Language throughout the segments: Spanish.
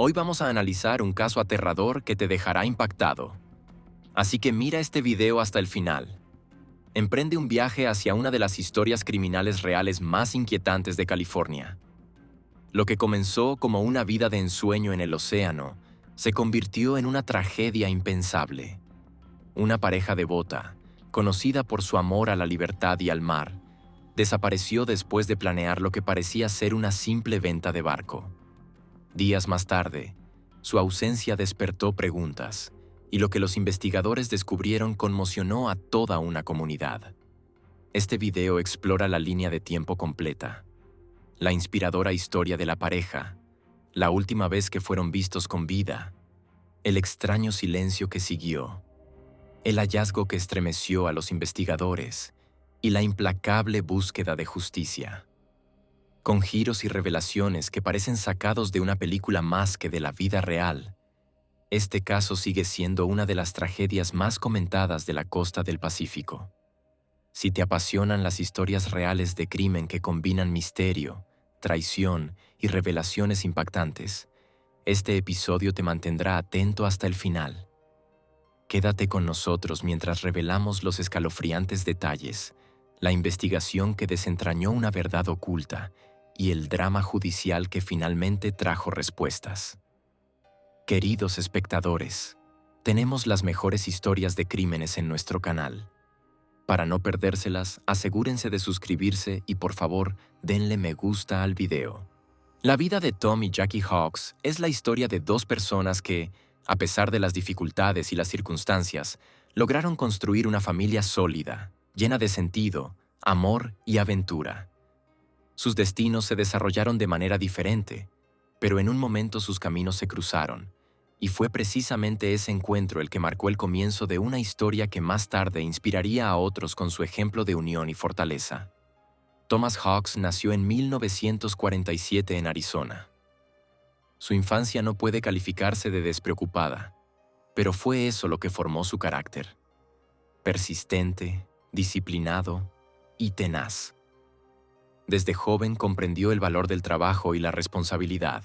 Hoy vamos a analizar un caso aterrador que te dejará impactado. Así que mira este video hasta el final. Emprende un viaje hacia una de las historias criminales reales más inquietantes de California. Lo que comenzó como una vida de ensueño en el océano, se convirtió en una tragedia impensable. Una pareja devota, conocida por su amor a la libertad y al mar, desapareció después de planear lo que parecía ser una simple venta de barco. Días más tarde, su ausencia despertó preguntas, y lo que los investigadores descubrieron conmocionó a toda una comunidad. Este video explora la línea de tiempo completa, la inspiradora historia de la pareja, la última vez que fueron vistos con vida, el extraño silencio que siguió, el hallazgo que estremeció a los investigadores y la implacable búsqueda de justicia. Con giros y revelaciones que parecen sacados de una película más que de la vida real, este caso sigue siendo una de las tragedias más comentadas de la costa del Pacífico. Si te apasionan las historias reales de crimen que combinan misterio, traición y revelaciones impactantes, este episodio te mantendrá atento hasta el final. Quédate con nosotros mientras revelamos los escalofriantes detalles, la investigación que desentrañó una verdad oculta y el drama judicial que finalmente trajo respuestas. Queridos espectadores, tenemos las mejores historias de crímenes en nuestro canal. Para no perdérselas, asegúrense de suscribirse y por favor, denle me gusta al video. La vida de Tom y Jackie Hawks es la historia de dos personas que, a pesar de las dificultades y las circunstancias, lograron construir una familia sólida, llena de sentido, amor y aventura. Sus destinos se desarrollaron de manera diferente, pero en un momento sus caminos se cruzaron, y fue precisamente ese encuentro el que marcó el comienzo de una historia que más tarde inspiraría a otros con su ejemplo de unión y fortaleza. Thomas Hawks nació en 1947 en Arizona. Su infancia no puede calificarse de despreocupada, pero fue eso lo que formó su carácter. Persistente, disciplinado y tenaz. Desde joven comprendió el valor del trabajo y la responsabilidad.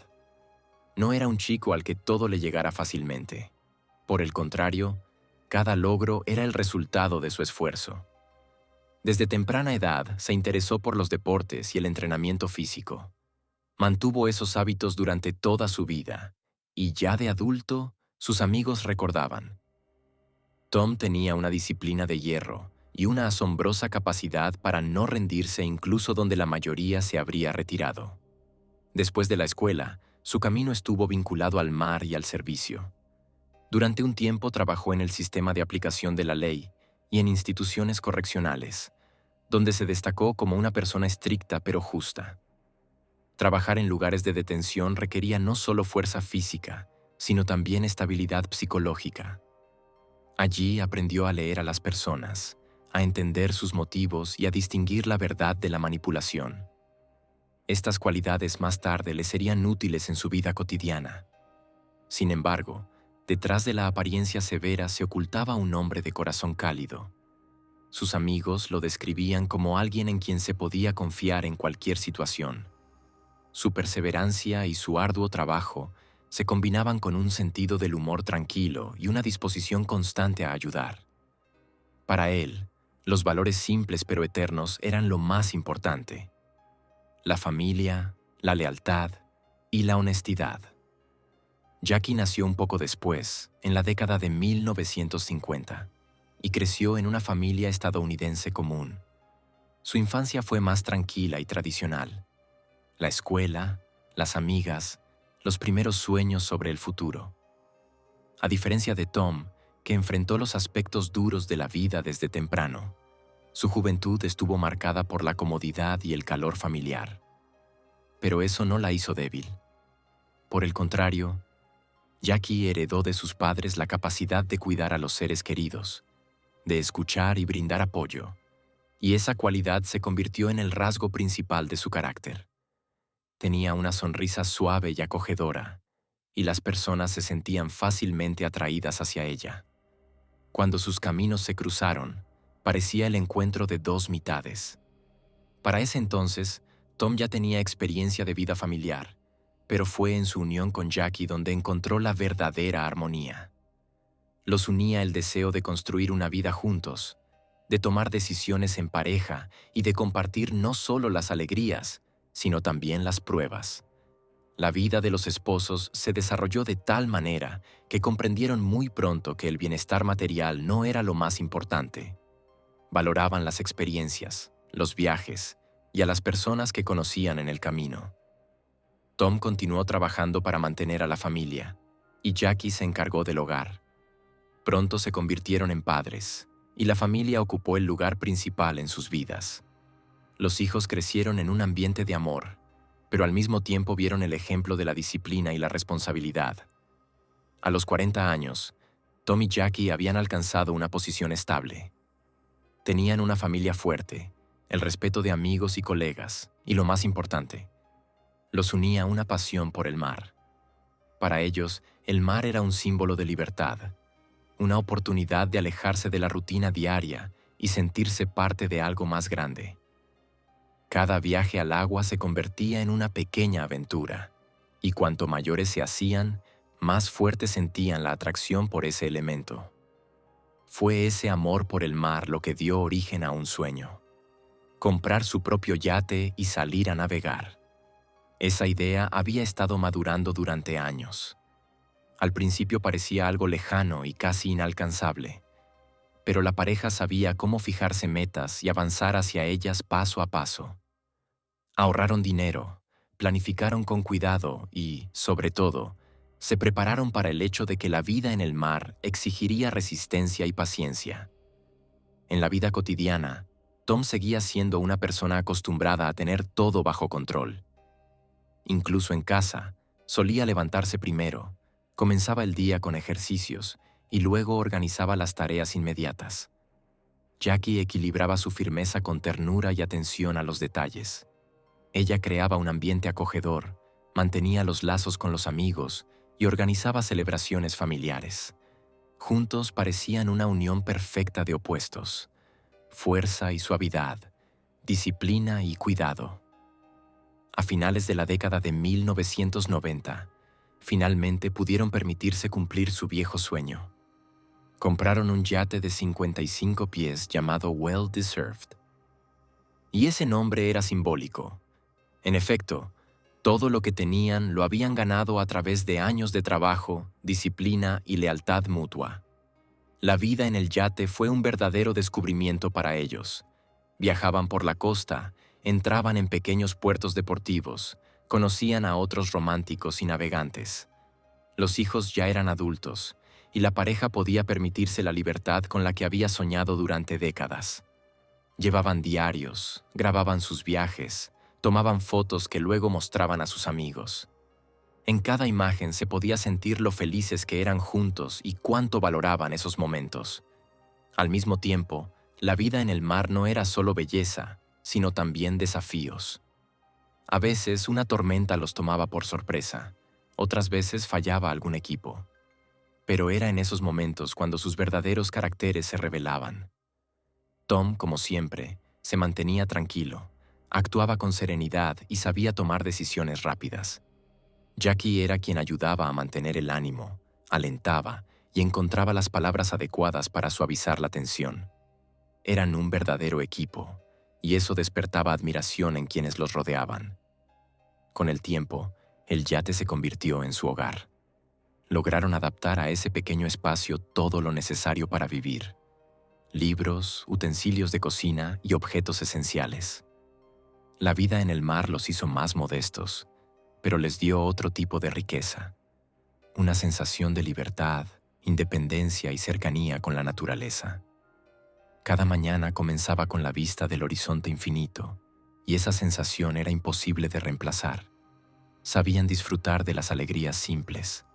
No era un chico al que todo le llegara fácilmente. Por el contrario, cada logro era el resultado de su esfuerzo. Desde temprana edad se interesó por los deportes y el entrenamiento físico. Mantuvo esos hábitos durante toda su vida, y ya de adulto, sus amigos recordaban. Tom tenía una disciplina de hierro y una asombrosa capacidad para no rendirse incluso donde la mayoría se habría retirado. Después de la escuela, su camino estuvo vinculado al mar y al servicio. Durante un tiempo trabajó en el sistema de aplicación de la ley y en instituciones correccionales, donde se destacó como una persona estricta pero justa. Trabajar en lugares de detención requería no solo fuerza física, sino también estabilidad psicológica. Allí aprendió a leer a las personas, a entender sus motivos y a distinguir la verdad de la manipulación. Estas cualidades más tarde le serían útiles en su vida cotidiana. Sin embargo, detrás de la apariencia severa se ocultaba un hombre de corazón cálido. Sus amigos lo describían como alguien en quien se podía confiar en cualquier situación. Su perseverancia y su arduo trabajo se combinaban con un sentido del humor tranquilo y una disposición constante a ayudar. Para él, los valores simples pero eternos eran lo más importante: la familia, la lealtad y la honestidad. Jackie nació un poco después, en la década de 1950, y creció en una familia estadounidense común. Su infancia fue más tranquila y tradicional. La escuela, las amigas, los primeros sueños sobre el futuro. A diferencia de Tom, que enfrentó los aspectos duros de la vida desde temprano, su juventud estuvo marcada por la comodidad y el calor familiar. Pero eso no la hizo débil. Por el contrario, Jackie heredó de sus padres la capacidad de cuidar a los seres queridos, de escuchar y brindar apoyo, y esa cualidad se convirtió en el rasgo principal de su carácter. Tenía una sonrisa suave y acogedora, y las personas se sentían fácilmente atraídas hacia ella. Cuando sus caminos se cruzaron, parecía el encuentro de dos mitades. Para ese entonces, Tom ya tenía experiencia de vida familiar, pero fue en su unión con Jackie donde encontró la verdadera armonía. Los unía el deseo de construir una vida juntos, de tomar decisiones en pareja y de compartir no solo las alegrías, sino también las pruebas. La vida de los esposos se desarrolló de tal manera que comprendieron muy pronto que el bienestar material no era lo más importante. Valoraban las experiencias, los viajes y a las personas que conocían en el camino. Tom continuó trabajando para mantener a la familia, y Jackie se encargó del hogar. Pronto se convirtieron en padres, y la familia ocupó el lugar principal en sus vidas. Los hijos crecieron en un ambiente de amor, pero al mismo tiempo vieron el ejemplo de la disciplina y la responsabilidad. A los 40 años, Tom y Jackie habían alcanzado una posición estable. Tenían una familia fuerte, el respeto de amigos y colegas, y lo más importante, los unía una pasión por el mar. Para ellos, el mar era un símbolo de libertad, una oportunidad de alejarse de la rutina diaria y sentirse parte de algo más grande. Cada viaje al agua se convertía en una pequeña aventura, y cuanto mayores se hacían, más fuerte sentían la atracción por ese elemento. Fue ese amor por el mar lo que dio origen a un sueño: comprar su propio yate y salir a navegar. Esa idea había estado madurando durante años. Al principio parecía algo lejano y casi inalcanzable, pero la pareja sabía cómo fijarse metas y avanzar hacia ellas paso a paso. Ahorraron dinero, planificaron con cuidado y, sobre todo, se prepararon para el hecho de que la vida en el mar exigiría resistencia y paciencia. En la vida cotidiana, Tom seguía siendo una persona acostumbrada a tener todo bajo control. Incluso en casa, solía levantarse primero, comenzaba el día con ejercicios y luego organizaba las tareas inmediatas. Jackie equilibraba su firmeza con ternura y atención a los detalles. Ella creaba un ambiente acogedor, mantenía los lazos con los amigos y organizaba celebraciones familiares. Juntos parecían una unión perfecta de opuestos: fuerza y suavidad, disciplina y cuidado. A finales de la década de 1990, finalmente pudieron permitirse cumplir su viejo sueño. Compraron un yate de 55 pies llamado Well Deserved. Y ese nombre era simbólico. En efecto, todo lo que tenían lo habían ganado a través de años de trabajo, disciplina y lealtad mutua. La vida en el yate fue un verdadero descubrimiento para ellos. Viajaban por la costa, entraban en pequeños puertos deportivos, conocían a otros románticos y navegantes. Los hijos ya eran adultos, y la pareja podía permitirse la libertad con la que había soñado durante décadas. Llevaban diarios, grababan sus viajes, tomaban fotos que luego mostraban a sus amigos. En cada imagen se podía sentir lo felices que eran juntos y cuánto valoraban esos momentos. Al mismo tiempo, la vida en el mar no era solo belleza, sino también desafíos. A veces una tormenta los tomaba por sorpresa, otras veces fallaba algún equipo. Pero era en esos momentos cuando sus verdaderos caracteres se revelaban. Tom, como siempre, se mantenía tranquilo, actuaba con serenidad y sabía tomar decisiones rápidas. Jackie era quien ayudaba a mantener el ánimo, alentaba y encontraba las palabras adecuadas para suavizar la tensión. Eran un verdadero equipo, y eso despertaba admiración en quienes los rodeaban. Con el tiempo, el yate se convirtió en su hogar. Lograron adaptar a ese pequeño espacio todo lo necesario para vivir: libros, utensilios de cocina y objetos esenciales. La vida en el mar los hizo más modestos, pero les dio otro tipo de riqueza: una sensación de libertad, independencia y cercanía con la naturaleza. Cada mañana comenzaba con la vista del horizonte infinito, y esa sensación era imposible de reemplazar. Sabían disfrutar de las alegrías simples: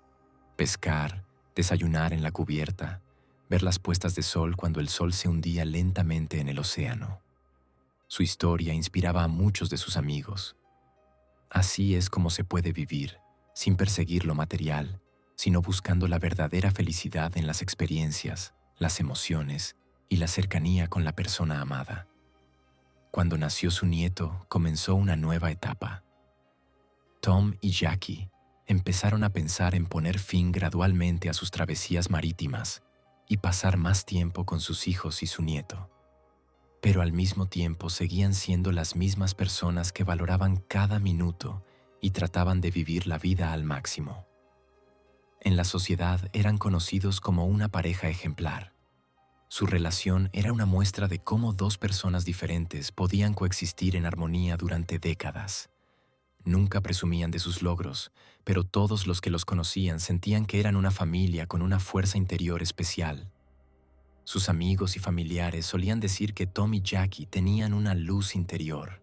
pescar, desayunar en la cubierta, ver las puestas de sol cuando el sol se hundía lentamente en el océano. Su historia inspiraba a muchos de sus amigos. Así es como se puede vivir, sin perseguir lo material, sino buscando la verdadera felicidad en las experiencias, las emociones y la cercanía con la persona amada. Cuando nació su nieto, comenzó una nueva etapa. Tom y Jackie empezaron a pensar en poner fin gradualmente a sus travesías marítimas y pasar más tiempo con sus hijos y su nieto. Pero al mismo tiempo seguían siendo las mismas personas que valoraban cada minuto y trataban de vivir la vida al máximo. En la sociedad eran conocidos como una pareja ejemplar. Su relación era una muestra de cómo dos personas diferentes podían coexistir en armonía durante décadas. Nunca presumían de sus logros, pero todos los que los conocían sentían que eran una familia con una fuerza interior especial. Sus amigos y familiares solían decir que Tom y Jackie tenían una luz interior.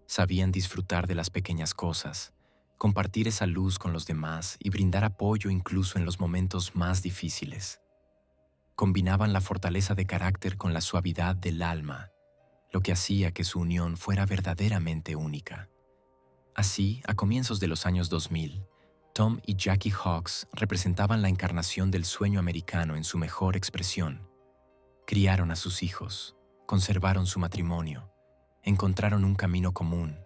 Sabían disfrutar de las pequeñas cosas, compartir esa luz con los demás y brindar apoyo incluso en los momentos más difíciles. Combinaban la fortaleza de carácter con la suavidad del alma, lo que hacía que su unión fuera verdaderamente única. Así, a comienzos de los años 2000, Tom y Jackie Hawkes representaban la encarnación del sueño americano en su mejor expresión. Criaron a sus hijos, conservaron su matrimonio, encontraron un camino común,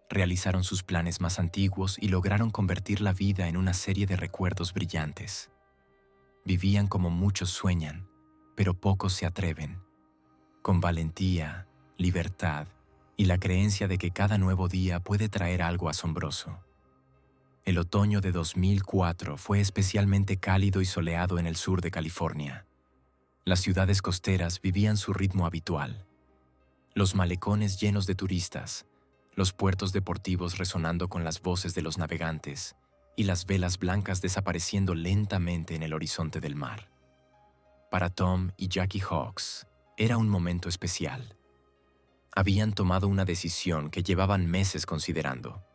realizaron sus planes más antiguos y lograron convertir la vida en una serie de recuerdos brillantes. Vivían como muchos sueñan, pero pocos se atreven, con valentía, libertad y la creencia de que cada nuevo día puede traer algo asombroso. El otoño de 2004 fue especialmente cálido y soleado en el sur de California. Las ciudades costeras vivían su ritmo habitual. Los malecones llenos de turistas, los puertos deportivos resonando con las voces de los navegantes y las velas blancas desapareciendo lentamente en el horizonte del mar. Para Tom y Jackie Hawkes era un momento especial. Habían tomado una decisión que llevaban meses considerando: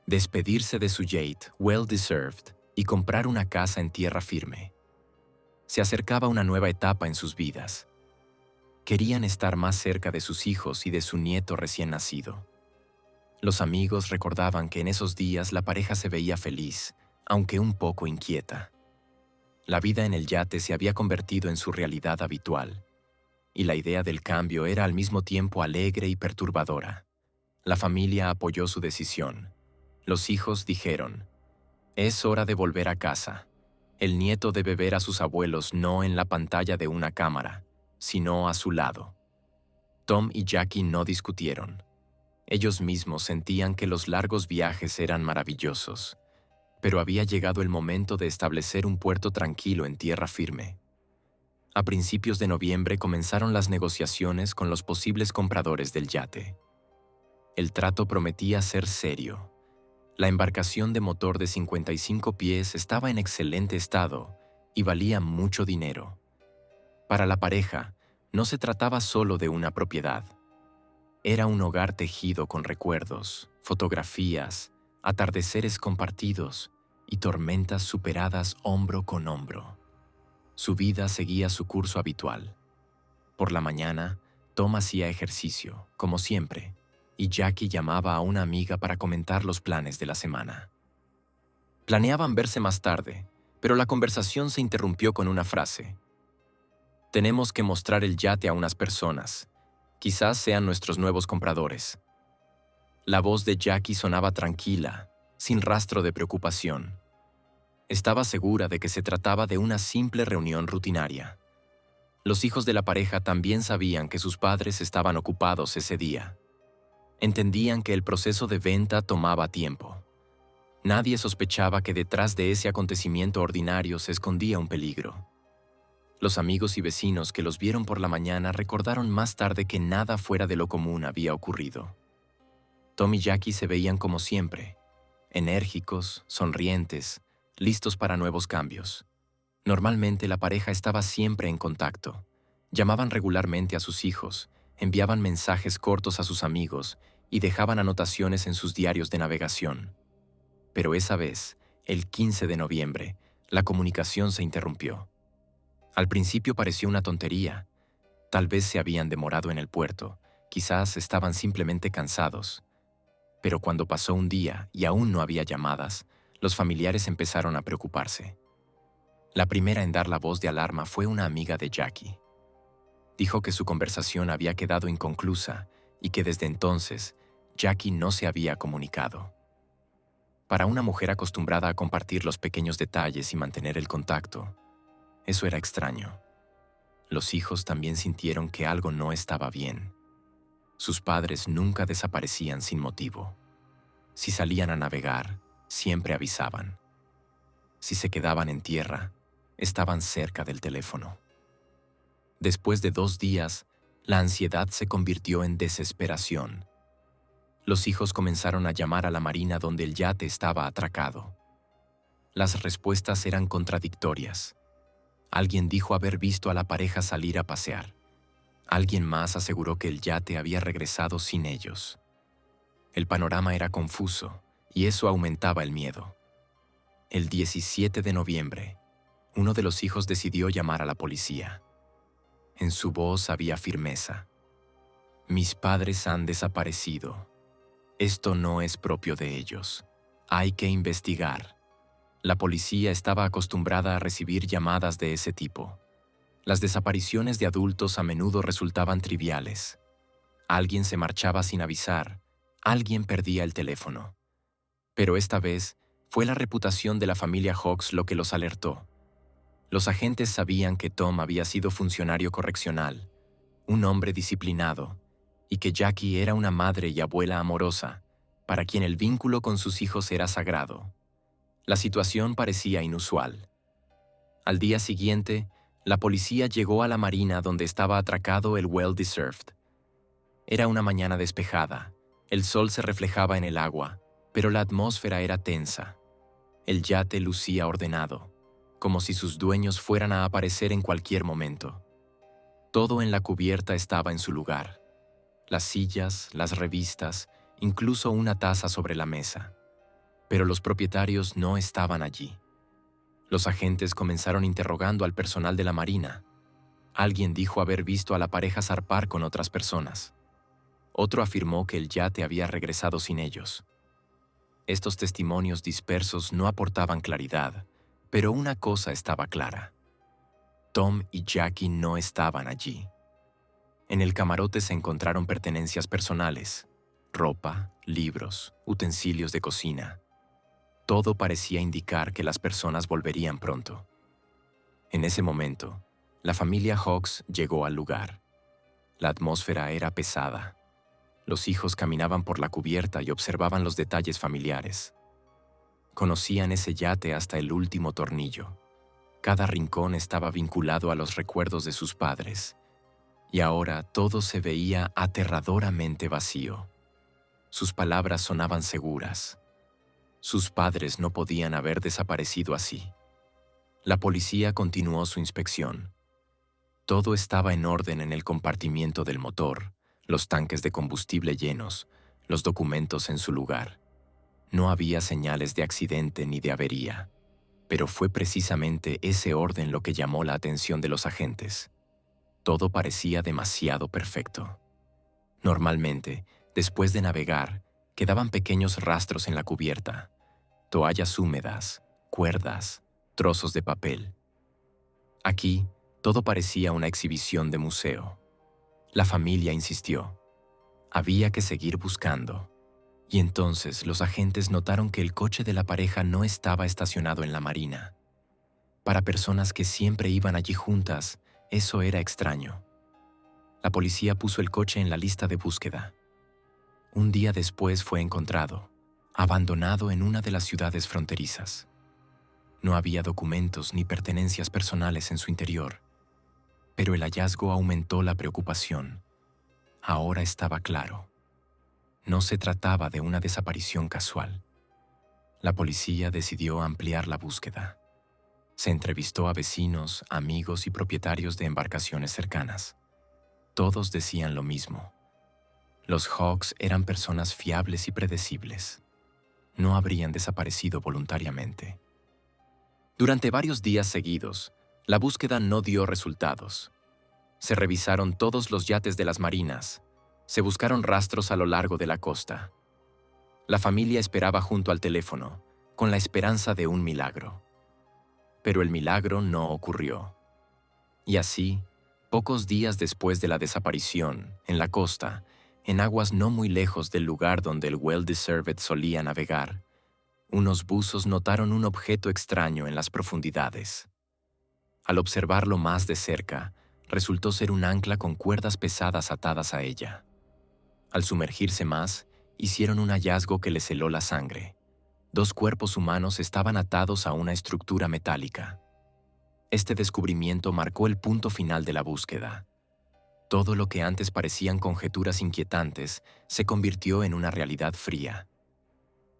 despedirse de su yate, well deserved, y comprar una casa en tierra firme. Se acercaba una nueva etapa en sus vidas. Querían estar más cerca de sus hijos y de su nieto recién nacido. Los amigos recordaban que en esos días la pareja se veía feliz, aunque un poco inquieta. La vida en el yate se había convertido en su realidad habitual, y la idea del cambio era al mismo tiempo alegre y perturbadora. La familia apoyó su decisión. Los hijos dijeron: «Es hora de volver a casa. El nieto debe ver a sus abuelos no en la pantalla de una cámara, sino a su lado». Tom y Jackie no discutieron. Ellos mismos sentían que los largos viajes eran maravillosos, pero había llegado el momento de establecer un puerto tranquilo en tierra firme. A principios de noviembre comenzaron las negociaciones con los posibles compradores del yate. El trato prometía ser serio. La embarcación de motor de 55 pies estaba en excelente estado y valía mucho dinero. Para la pareja, no se trataba solo de una propiedad. Era un hogar tejido con recuerdos, fotografías, atardeceres compartidos y tormentas superadas hombro con hombro. Su vida seguía su curso habitual. Por la mañana, Tom hacía ejercicio, como siempre, y Jackie llamaba a una amiga para comentar los planes de la semana. Planeaban verse más tarde, pero la conversación se interrumpió con una frase: «Tenemos que mostrar el yate a unas personas. Quizás sean nuestros nuevos compradores». La voz de Jackie sonaba tranquila, sin rastro de preocupación. Estaba segura de que se trataba de una simple reunión rutinaria. Los hijos de la pareja también sabían que sus padres estaban ocupados ese día. Entendían que el proceso de venta tomaba tiempo. Nadie sospechaba que detrás de ese acontecimiento ordinario se escondía un peligro. Los amigos y vecinos que los vieron por la mañana recordaron más tarde que nada fuera de lo común había ocurrido. Tom y Jackie se veían como siempre, enérgicos, sonrientes, listos para nuevos cambios. Normalmente la pareja estaba siempre en contacto. Llamaban regularmente a sus hijos, enviaban mensajes cortos a sus amigos y dejaban anotaciones en sus diarios de navegación. Pero esa vez, el 15 de noviembre, la comunicación se interrumpió. Al principio pareció una tontería. Tal vez se habían demorado en el puerto, quizás estaban simplemente cansados. Pero cuando pasó un día y aún no había llamadas, los familiares empezaron a preocuparse. La primera en dar la voz de alarma fue una amiga de Jackie. Dijo que su conversación había quedado inconclusa y que desde entonces Jackie no se había comunicado. Para una mujer acostumbrada a compartir los pequeños detalles y mantener el contacto, eso era extraño. Los hijos también sintieron que algo no estaba bien. Sus padres nunca desaparecían sin motivo. Si salían a navegar, siempre avisaban. Si se quedaban en tierra, estaban cerca del teléfono. Después de 2 días, la ansiedad se convirtió en desesperación. Los hijos comenzaron a llamar a la marina donde el yate estaba atracado. Las respuestas eran contradictorias. Alguien dijo haber visto a la pareja salir a pasear. Alguien más aseguró que el yate había regresado sin ellos. El panorama era confuso y eso aumentaba el miedo. El 17 de noviembre, uno de los hijos decidió llamar a la policía. En su voz había firmeza. Mis padres han desaparecido. Esto no es propio de ellos. Hay que investigar. La policía estaba acostumbrada a recibir llamadas de ese tipo. Las desapariciones de adultos a menudo resultaban triviales. Alguien se marchaba sin avisar, alguien perdía el teléfono. Pero esta vez fue la reputación de la familia Hawks lo que los alertó. Los agentes sabían que Tom había sido funcionario correccional, un hombre disciplinado, y que Jackie era una madre y abuela amorosa, para quien el vínculo con sus hijos era sagrado. La situación parecía inusual. Al día siguiente, la policía llegó a la marina donde estaba atracado el Well Deserved. Era una mañana despejada, el sol se reflejaba en el agua, pero la atmósfera era tensa. El yate lucía ordenado, como si sus dueños fueran a aparecer en cualquier momento. Todo en la cubierta estaba en su lugar. Las sillas, las revistas, incluso una taza sobre la mesa. Pero los propietarios no estaban allí. Los agentes comenzaron interrogando al personal de la marina. Alguien dijo haber visto a la pareja zarpar con otras personas. Otro afirmó que el yate había regresado sin ellos. Estos testimonios dispersos no aportaban claridad, pero una cosa estaba clara. Tom y Jackie no estaban allí. En el camarote se encontraron pertenencias personales, ropa, libros, utensilios de cocina. Todo parecía indicar que las personas volverían pronto. En ese momento, la familia Hawks llegó al lugar. La atmósfera era pesada. Los hijos caminaban por la cubierta y observaban los detalles familiares. Conocían ese yate hasta el último tornillo. Cada rincón estaba vinculado a los recuerdos de sus padres. Y ahora todo se veía aterradoramente vacío. Sus palabras sonaban seguras. Sus padres no podían haber desaparecido así. La policía continuó su inspección. Todo estaba en orden en el compartimiento del motor, los tanques de combustible llenos, los documentos en su lugar. No había señales de accidente ni de avería, pero fue precisamente ese orden lo que llamó la atención de los agentes. Todo parecía demasiado perfecto. Normalmente, después de navegar, quedaban pequeños rastros en la cubierta, toallas húmedas, cuerdas, trozos de papel. Aquí, todo parecía una exhibición de museo. La familia insistió. Había que seguir buscando. Y entonces los agentes notaron que el coche de la pareja no estaba estacionado en la marina. Para personas que siempre iban allí juntas, eso era extraño. La policía puso el coche en la lista de búsqueda. Un día después fue encontrado, abandonado en una de las ciudades fronterizas. No había documentos ni pertenencias personales en su interior, pero el hallazgo aumentó la preocupación. Ahora estaba claro. No se trataba de una desaparición casual. La policía decidió ampliar la búsqueda. Se entrevistó a vecinos, amigos y propietarios de embarcaciones cercanas. Todos decían lo mismo. Los Hawks eran personas fiables y predecibles. No habrían desaparecido voluntariamente. Durante varios días seguidos, la búsqueda no dio resultados. Se revisaron todos los yates de las marinas. Se buscaron rastros a lo largo de la costa. La familia esperaba junto al teléfono, con la esperanza de un milagro. Pero el milagro no ocurrió. Y así, pocos días después de la desaparición, en la costa, en aguas no muy lejos del lugar donde el Well Deserved solía navegar, Unos buzos notaron un objeto extraño en las profundidades. Al observarlo más de cerca, resultó ser un ancla con cuerdas pesadas atadas a ella. Al sumergirse más, hicieron un hallazgo que les heló la sangre. 2 cuerpos humanos estaban atados a una estructura metálica. Este descubrimiento marcó el punto final de la búsqueda. Todo lo que antes parecían conjeturas inquietantes se convirtió en una realidad fría.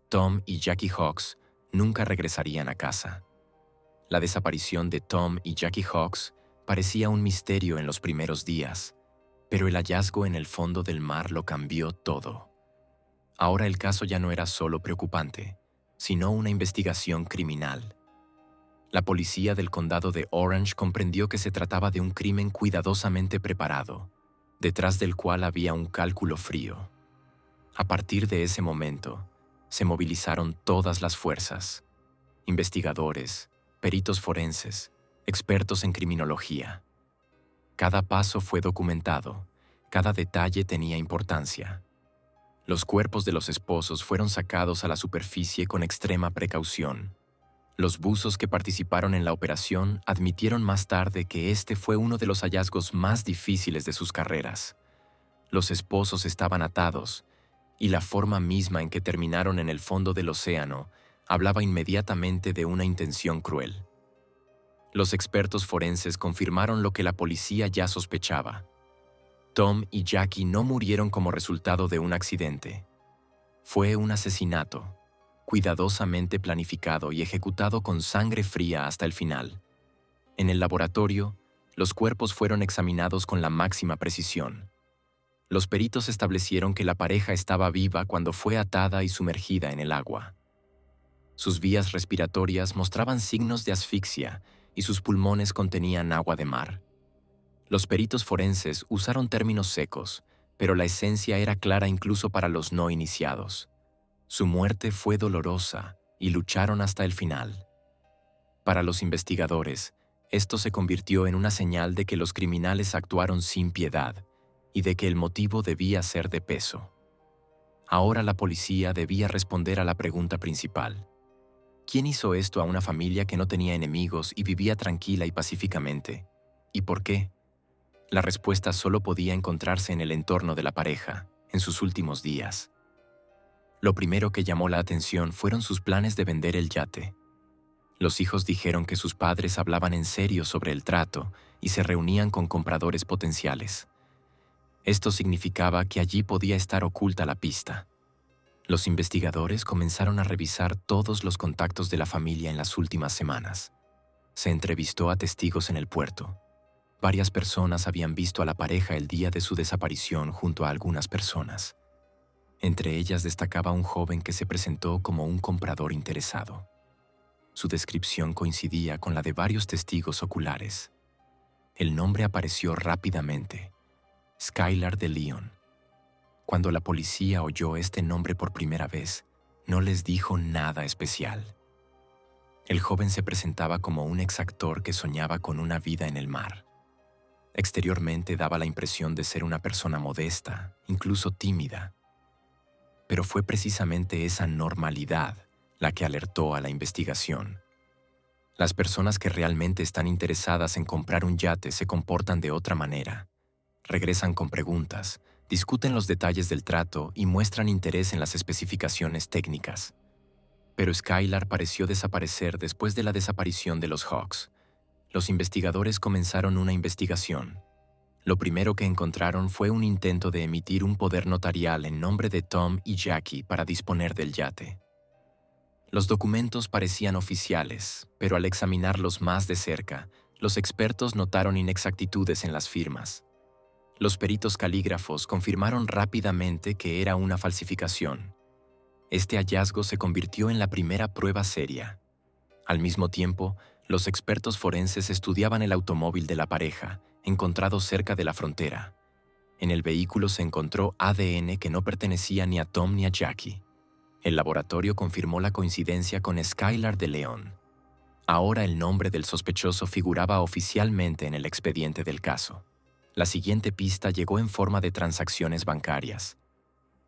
Tom y Jackie Hawks nunca regresarían a casa. La desaparición de Tom y Jackie Hawks parecía un misterio en los primeros días, pero el hallazgo en el fondo del mar lo cambió todo. Ahora el caso ya no era solo preocupante, sino una investigación criminal. La policía del condado de Orange comprendió que se trataba de un crimen cuidadosamente preparado, detrás del cual había un cálculo frío. A partir de ese momento, se movilizaron todas las fuerzas: investigadores, peritos forenses, expertos en criminología. Cada paso fue documentado, cada detalle tenía importancia. Los cuerpos de los esposos fueron sacados a la superficie con extrema precaución. Los buzos que participaron en la operación admitieron más tarde que este fue uno de los hallazgos más difíciles de sus carreras. Los esposos estaban atados, y la forma misma en que terminaron en el fondo del océano hablaba inmediatamente de una intención cruel. Los expertos forenses confirmaron lo que la policía ya sospechaba. Tom y Jackie no murieron como resultado de un accidente. Fue un asesinato, cuidadosamente planificado y ejecutado con sangre fría hasta el final. En el laboratorio, los cuerpos fueron examinados con la máxima precisión. Los peritos establecieron que la pareja estaba viva cuando fue atada y sumergida en el agua. Sus vías respiratorias mostraban signos de asfixia y sus pulmones contenían agua de mar. Los peritos forenses usaron términos secos, pero la esencia era clara incluso para los no iniciados. Su muerte fue dolorosa y lucharon hasta el final. Para los investigadores, esto se convirtió en una señal de que los criminales actuaron sin piedad y de que el motivo debía ser de peso. Ahora la policía debía responder a la pregunta principal: ¿quién hizo esto a una familia que no tenía enemigos y vivía tranquila y pacíficamente? ¿Y por qué? La respuesta solo podía encontrarse en el entorno de la pareja, en sus últimos días. Lo primero que llamó la atención fueron sus planes de vender el yate. Los hijos dijeron que sus padres hablaban en serio sobre el trato y se reunían con compradores potenciales. Esto significaba que allí podía estar oculta la pista. Los investigadores comenzaron a revisar todos los contactos de la familia en las últimas semanas. Se entrevistó a testigos en el puerto. Varias personas habían visto a la pareja el día de su desaparición junto a algunas personas. Entre ellas destacaba un joven que se presentó como un comprador interesado. Su descripción coincidía con la de varios testigos oculares. El nombre apareció rápidamente: Skylar de Leon. Cuando la policía oyó este nombre por primera vez, no les dijo nada especial. El joven se presentaba como un exactor que soñaba con una vida en el mar. Exteriormente daba la impresión de ser una persona modesta, incluso tímida. Pero fue precisamente esa normalidad la que alertó a la investigación. Las personas que realmente están interesadas en comprar un yate se comportan de otra manera. Regresan con preguntas, discuten los detalles del trato y muestran interés en las especificaciones técnicas. Pero Skylar pareció desaparecer después de la desaparición de los Hawks. Los investigadores comenzaron una investigación. Lo primero que encontraron fue un intento de emitir un poder notarial en nombre de Tom y Jackie para disponer del yate. Los documentos parecían oficiales, pero al examinarlos más de cerca, los expertos notaron inexactitudes en las firmas. Los peritos calígrafos confirmaron rápidamente que era una falsificación. Este hallazgo se convirtió en la primera prueba seria. Al mismo tiempo, los expertos forenses estudiaban el automóvil de la pareja, encontrado cerca de la frontera. En el vehículo se encontró ADN que no pertenecía ni a Tom ni a Jackie. El laboratorio confirmó la coincidencia con Skylar de Leon. Ahora el nombre del sospechoso figuraba oficialmente en el expediente del caso. La siguiente pista llegó en forma de transacciones bancarias.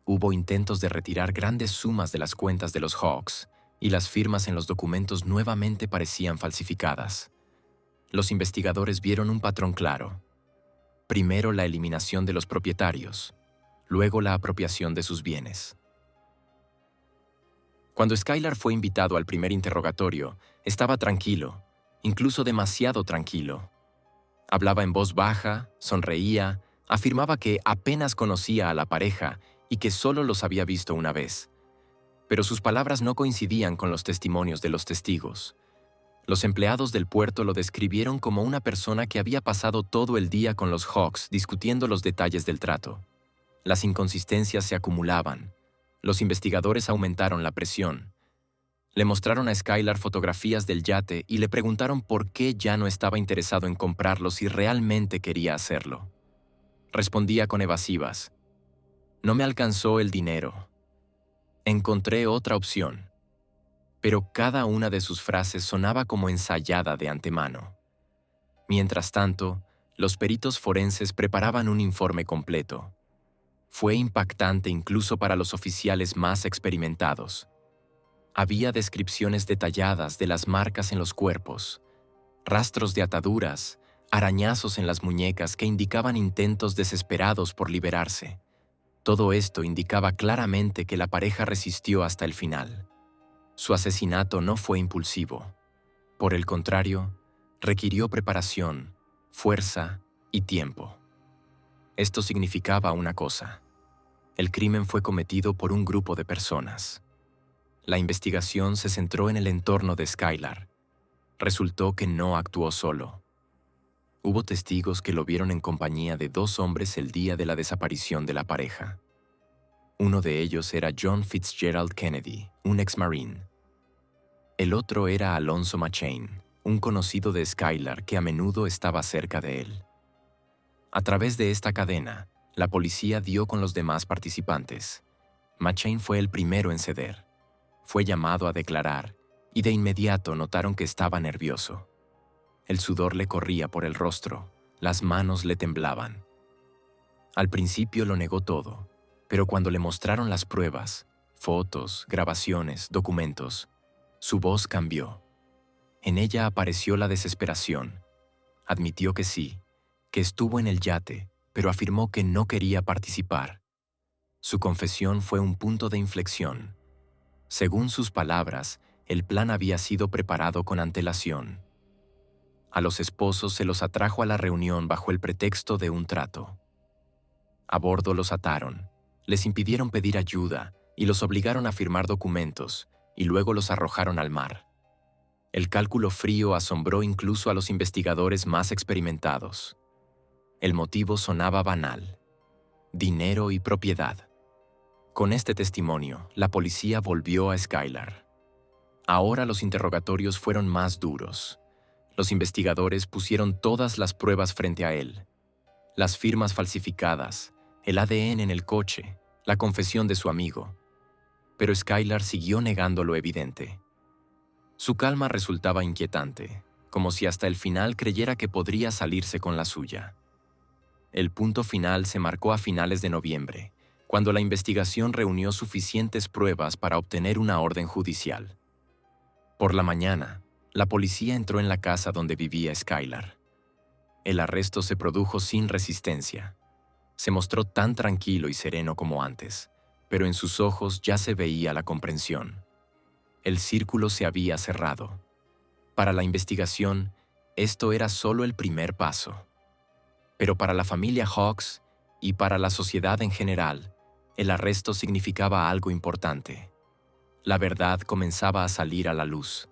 Hubo intentos de retirar grandes sumas de las cuentas de los Hawks, y las firmas en los documentos nuevamente parecían falsificadas. Los investigadores vieron un patrón claro. Primero la eliminación de los propietarios, luego la apropiación de sus bienes. Cuando Skylar fue invitado al primer interrogatorio, estaba tranquilo, incluso demasiado tranquilo. Hablaba en voz baja, sonreía, afirmaba que apenas conocía a la pareja y que solo los había visto una vez. Pero sus palabras no coincidían con los testimonios de los testigos. Los empleados del puerto lo describieron como una persona que había pasado todo el día con los Hawks discutiendo los detalles del trato. Las inconsistencias se acumulaban. Los investigadores aumentaron la presión. Le mostraron a Skylar fotografías del yate y le preguntaron por qué ya no estaba interesado en comprarlo si realmente quería hacerlo. Respondía con evasivas. No me alcanzó el dinero. Encontré otra opción. Pero cada una de sus frases sonaba como ensayada de antemano. Mientras tanto, los peritos forenses preparaban un informe completo. Fue impactante incluso para los oficiales más experimentados. Había descripciones detalladas de las marcas en los cuerpos, rastros de ataduras, arañazos en las muñecas que indicaban intentos desesperados por liberarse. Todo esto indicaba claramente que la pareja resistió hasta el final. Su asesinato no fue impulsivo. Por el contrario, requirió preparación, fuerza y tiempo. Esto significaba una cosa. El crimen fue cometido por un grupo de personas. La investigación se centró en el entorno de Skylar. Resultó que no actuó solo. Hubo testigos que lo vieron en compañía de 2 hombres el día de la desaparición de la pareja. Uno de ellos era John Fitzgerald Kennedy, un ex-marine. El otro era Alonzo McChain, un conocido de Skylar que a menudo estaba cerca de él. A través de esta cadena, la policía dio con los demás participantes. McChain fue el primero en ceder. Fue llamado a declarar y de inmediato notaron que estaba nervioso. El sudor le corría por el rostro, las manos le temblaban. Al principio lo negó todo, pero cuando le mostraron las pruebas, fotos, grabaciones, documentos, su voz cambió. En ella apareció la desesperación. Admitió que sí, que estuvo en el yate, pero afirmó que no quería participar. Su confesión fue un punto de inflexión. Según sus palabras, el plan había sido preparado con antelación. A los esposos se los atrajo a la reunión bajo el pretexto de un trato. A bordo los ataron, les impidieron pedir ayuda y los obligaron a firmar documentos, y luego los arrojaron al mar. El cálculo frío asombró incluso a los investigadores más experimentados. El motivo sonaba banal: dinero y propiedad. Con este testimonio, la policía volvió a Skylar. Ahora los interrogatorios fueron más duros. Los investigadores pusieron todas las pruebas frente a él. Las firmas falsificadas, el ADN en el coche, la confesión de su amigo. Pero Skylar siguió negando lo evidente. Su calma resultaba inquietante, como si hasta el final creyera que podría salirse con la suya. El punto final se marcó a finales de noviembre, cuando la investigación reunió suficientes pruebas para obtener una orden judicial. Por la mañana, la policía entró en la casa donde vivía Skylar. El arresto se produjo sin resistencia. Se mostró tan tranquilo y sereno como antes, pero en sus ojos ya se veía la comprensión. El círculo se había cerrado. Para la investigación, esto era solo el primer paso. Pero para la familia Hawks y para la sociedad en general, el arresto significaba algo importante. La verdad comenzaba a salir a la luz.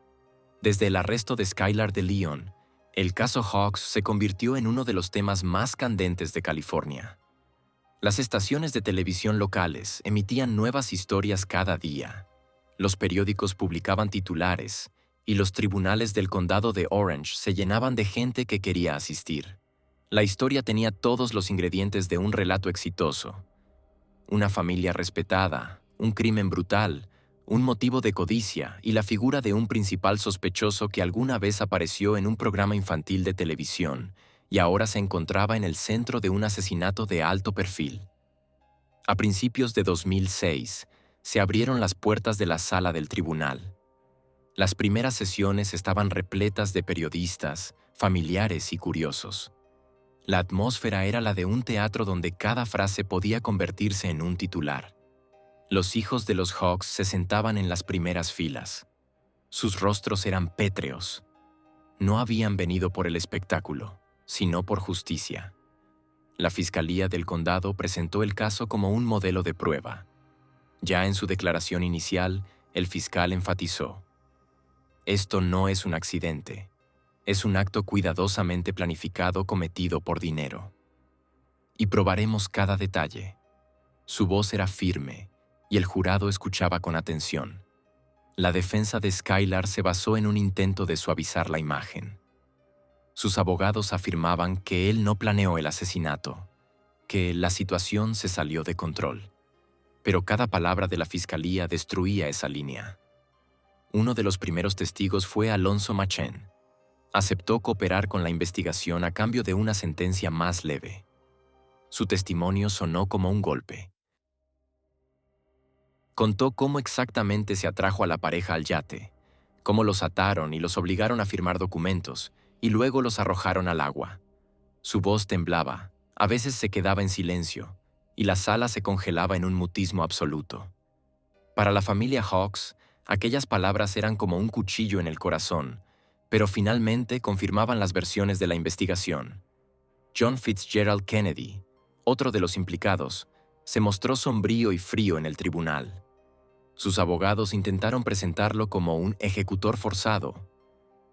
Desde el arresto de Skylar de Leon, el caso Hawks se convirtió en uno de los temas más candentes de California. Las estaciones de televisión locales emitían nuevas historias cada día. Los periódicos publicaban titulares y los tribunales del condado de Orange se llenaban de gente que quería asistir. La historia tenía todos los ingredientes de un relato exitoso. Una familia respetada, un crimen brutal, un motivo de codicia y la figura de un principal sospechoso que alguna vez apareció en un programa infantil de televisión y ahora se encontraba en el centro de un asesinato de alto perfil. A principios de 2006, se abrieron las puertas de la sala del tribunal. Las primeras sesiones estaban repletas de periodistas, familiares y curiosos. La atmósfera era la de un teatro donde cada frase podía convertirse en un titular. Los hijos de los Hawks se sentaban en las primeras filas. Sus rostros eran pétreos. No habían venido por el espectáculo, sino por justicia. La Fiscalía del Condado presentó el caso como un modelo de prueba. Ya en su declaración inicial, el fiscal enfatizó: esto no es un accidente, es un acto cuidadosamente planificado cometido por dinero. Y probaremos cada detalle. Su voz era firme, y el jurado escuchaba con atención. La defensa de Skylar se basó en un intento de suavizar la imagen. Sus abogados afirmaban que él no planeó el asesinato, que la situación se salió de control. Pero cada palabra de la fiscalía destruía esa línea. Uno de los primeros testigos fue Alonzo Machen. Aceptó cooperar con la investigación a cambio de una sentencia más leve. Su testimonio sonó como un golpe. Contó cómo exactamente se atrajo a la pareja al yate, cómo los ataron y los obligaron a firmar documentos, y luego los arrojaron al agua. Su voz temblaba, a veces se quedaba en silencio, y la sala se congelaba en un mutismo absoluto. Para la familia Hawks, aquellas palabras eran como un cuchillo en el corazón, pero finalmente confirmaban las versiones de la investigación. John Fitzgerald Kennedy, otro de los implicados, se mostró sombrío y frío en el tribunal. Sus abogados intentaron presentarlo como un ejecutor forzado,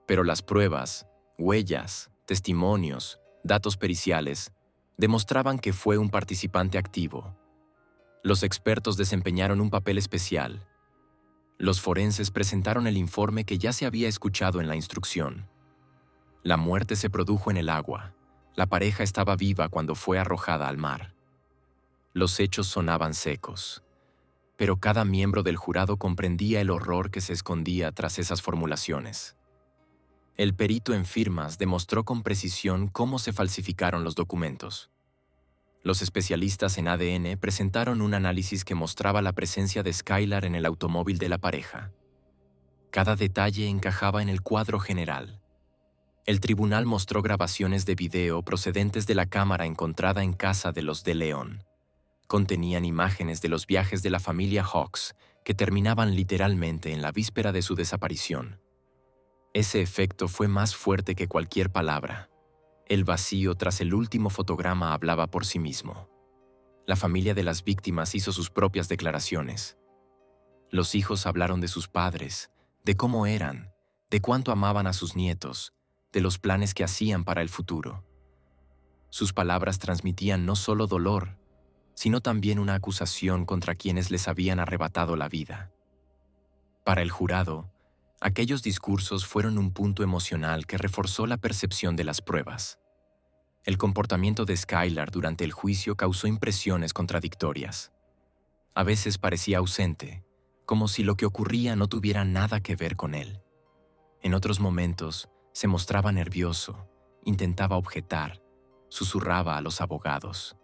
pero las pruebas, huellas, testimonios, datos periciales, demostraban que fue un participante activo. Los expertos desempeñaron un papel especial. Los forenses presentaron el informe que ya se había escuchado en la instrucción. La muerte se produjo en el agua. La pareja estaba viva cuando fue arrojada al mar. Los hechos sonaban secos, pero cada miembro del jurado comprendía el horror que se escondía tras esas formulaciones. El perito en firmas demostró con precisión cómo se falsificaron los documentos. Los especialistas en ADN presentaron un análisis que mostraba la presencia de Skylar en el automóvil de la pareja. Cada detalle encajaba en el cuadro general. El tribunal mostró grabaciones de video procedentes de la cámara encontrada en casa de los de León. Contenían imágenes de los viajes de la familia Hawks que terminaban literalmente en la víspera de su desaparición. Ese efecto fue más fuerte que cualquier palabra. El vacío tras el último fotograma hablaba por sí mismo. La familia de las víctimas hizo sus propias declaraciones. Los hijos hablaron de sus padres, de cómo eran, de cuánto amaban a sus nietos, de los planes que hacían para el futuro. Sus palabras transmitían no solo dolor, sino también una acusación contra quienes les habían arrebatado la vida. Para el jurado, aquellos discursos fueron un punto emocional que reforzó la percepción de las pruebas. El comportamiento de Skylar durante el juicio causó impresiones contradictorias. A veces parecía ausente, como si lo que ocurría no tuviera nada que ver con él. En otros momentos, se mostraba nervioso, intentaba objetar, susurraba a los abogados.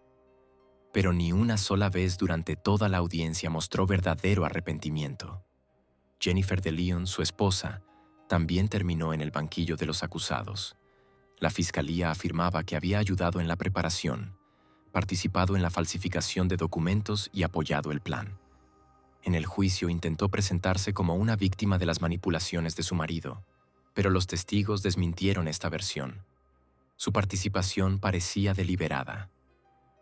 Pero ni una sola vez durante toda la audiencia mostró verdadero arrepentimiento. Jennifer DeLeon, su esposa, también terminó en el banquillo de los acusados. La fiscalía afirmaba que había ayudado en la preparación, participado en la falsificación de documentos y apoyado el plan. En el juicio intentó presentarse como una víctima de las manipulaciones de su marido, pero los testigos desmintieron esta versión. Su participación parecía deliberada.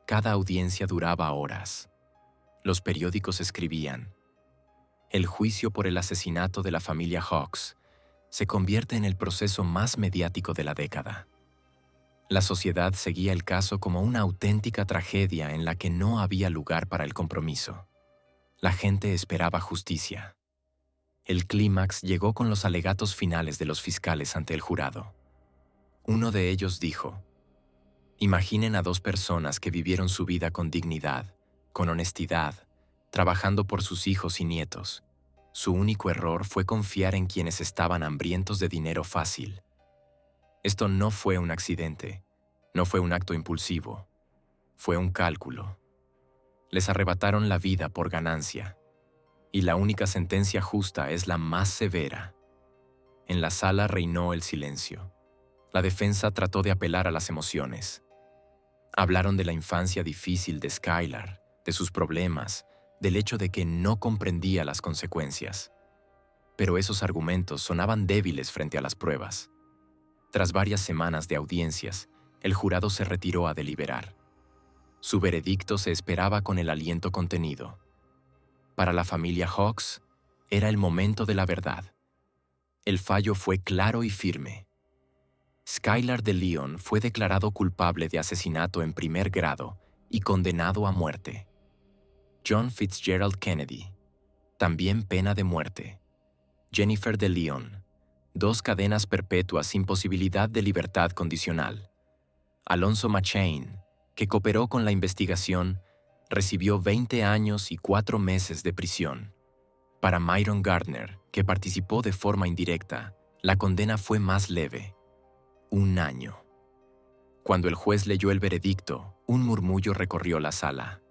Cada audiencia duraba horas. Los periódicos escribían: el juicio por el asesinato de la familia Hawks se convierte en el proceso más mediático de la década. La sociedad seguía el caso como una auténtica tragedia en la que no había lugar para el compromiso. La gente esperaba justicia. El clímax llegó con los alegatos finales de los fiscales ante el jurado. Uno de ellos dijo: imaginen a dos personas que vivieron su vida con dignidad, con honestidad, trabajando por sus hijos y nietos. Su único error fue confiar en quienes estaban hambrientos de dinero fácil. Esto no fue un accidente, no fue un acto impulsivo, fue un cálculo. Les arrebataron la vida por ganancia, y la única sentencia justa es la más severa. En la sala reinó el silencio. La defensa trató de apelar a las emociones. Hablaron de la infancia difícil de Skylar, de sus problemas, del hecho de que no comprendía las consecuencias. Pero esos argumentos sonaban débiles frente a las pruebas. Tras varias semanas de audiencias, el jurado se retiró a deliberar. Su veredicto se esperaba con el aliento contenido. Para la familia Hawks, era el momento de la verdad. El fallo fue claro y firme. Skylar de Leon fue declarado culpable de asesinato en primer grado y condenado a muerte. John Fitzgerald Kennedy, también pena de muerte. Jennifer de Leon, 2 cadenas perpetuas sin posibilidad de libertad condicional. Alonzo McShane, que cooperó con la investigación, recibió 20 años y 4 meses de prisión. Para Myron Gardner, que participó de forma indirecta, la condena fue más leve: 1 año. Cuando el juez leyó el veredicto, un murmullo recorrió la sala.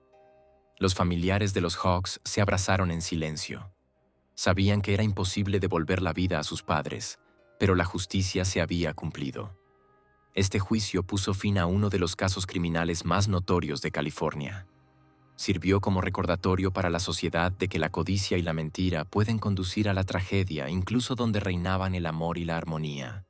Los familiares de los Hawks se abrazaron en silencio. Sabían que era imposible devolver la vida a sus padres, pero la justicia se había cumplido. Este juicio puso fin a uno de los casos criminales más notorios de California. Sirvió como recordatorio para la sociedad de que la codicia y la mentira pueden conducir a la tragedia incluso donde reinaban el amor y la armonía.